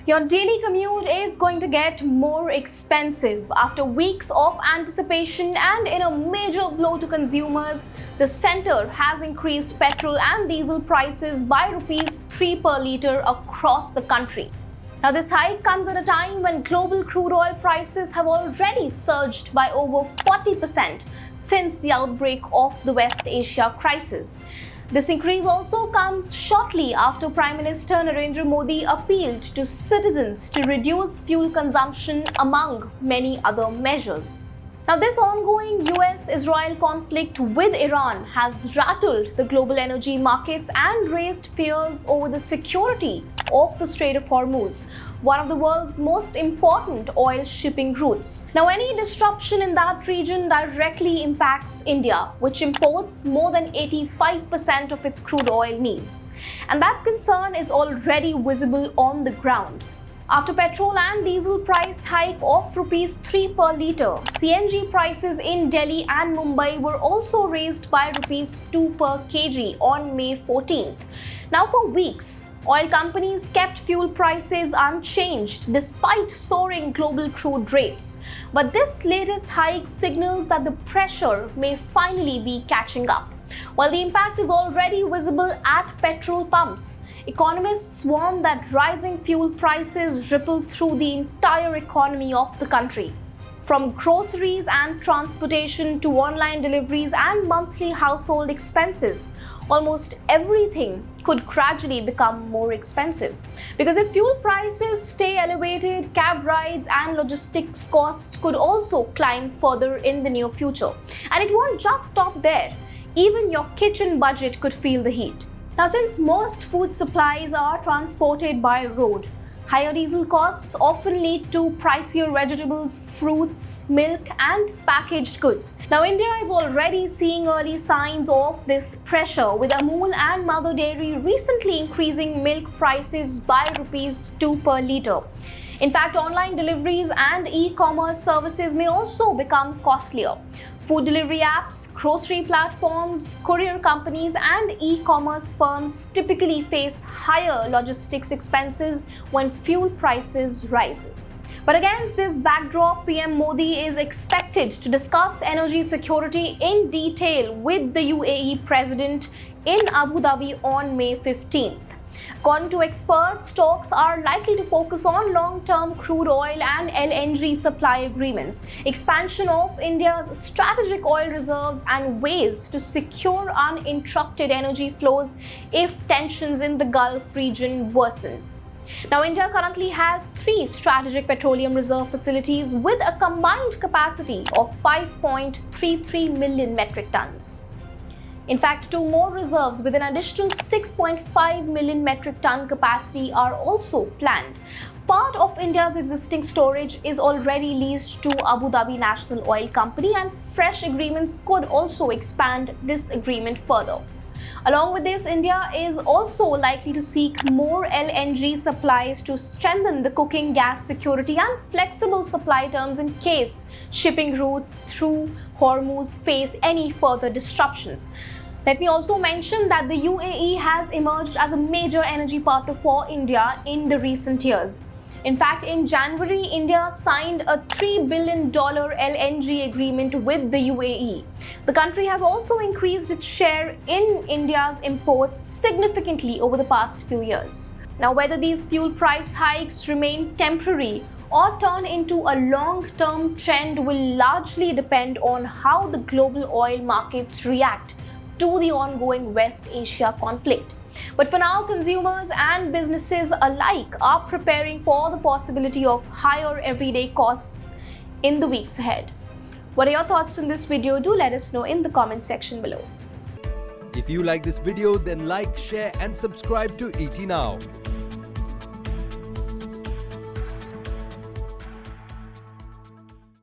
Your daily commute is going to get more expensive. After weeks of anticipation and in a major blow to consumers, the centre has increased petrol and diesel prices by rupees 3 per litre across the country. Now, this hike comes at a time when global crude oil prices have already surged by over 40% since the outbreak of the West Asia crisis. This increase also comes shortly after Prime Minister Narendra Modi appealed to citizens to reduce fuel consumption among many other measures. Now, this ongoing US-Israel conflict with Iran has rattled the global energy markets and raised fears over the security of the Strait of Hormuz, one of the world's most important oil shipping routes. Now, any disruption in that region directly impacts India, which imports more than 85% of its crude oil needs. And that concern is already visible on the ground. After petrol and diesel price hike of rupees 3 per litre, CNG prices in Delhi and Mumbai were also raised by rupees 2 per kg on May 14th. Now, for weeks, oil companies kept fuel prices unchanged despite soaring global crude rates. But this latest hike signals that the pressure may finally be catching up. While the impact is already visible at petrol pumps, economists warn that rising fuel prices ripple through the entire economy of the country. From groceries and transportation to online deliveries and monthly household expenses, almost everything could gradually become more expensive. Because if fuel prices stay elevated, cab rides and logistics costs could also climb further in the near future. And it won't just stop there. Even your kitchen budget could feel the heat. Now, since most food supplies are transported by road, higher diesel costs often lead to pricier vegetables, fruits, milk, and packaged goods. Now, India is already seeing early signs of this pressure, with Amul and Mother Dairy recently increasing milk prices by rupees 2 per litre. In fact, online deliveries and e-commerce services may also become costlier. Food delivery apps, grocery platforms, courier companies, and e-commerce firms typically face higher logistics expenses when fuel prices rise. But against this backdrop, PM Modi is expected to discuss energy security in detail with the UAE president in Abu Dhabi on May 15th. According to experts, talks are likely to focus on long-term crude oil and LNG supply agreements, expansion of India's strategic oil reserves, and ways to secure uninterrupted energy flows if tensions in the Gulf region worsen. Now, India currently has 3 strategic petroleum reserve facilities with a combined capacity of 5.33 million metric tons. In fact, 2 more reserves with an additional 6.5 million metric ton capacity are also planned. Part of India's existing storage is already leased to Abu Dhabi National Oil Company, and fresh agreements could also expand this agreement further. Along with this, India is also likely to seek more LNG supplies to strengthen the cooking gas security and flexible supply terms in case shipping routes through Hormuz face any further disruptions. Let me also mention that the UAE has emerged as a major energy partner for India in the recent years. In fact, in January, India signed a $3 billion LNG agreement with the UAE. The country has also increased its share in India's imports significantly over the past few years. Now, whether these fuel price hikes remain temporary or turn into a long-term trend will largely depend on how the global oil markets react to the ongoing West Asia conflict. But for now, consumers and businesses alike are preparing for the possibility of higher everyday costs in the weeks ahead. What are your thoughts on this video? Do let us know in the comment section below. If you like this video, then like, share and subscribe to ET Now.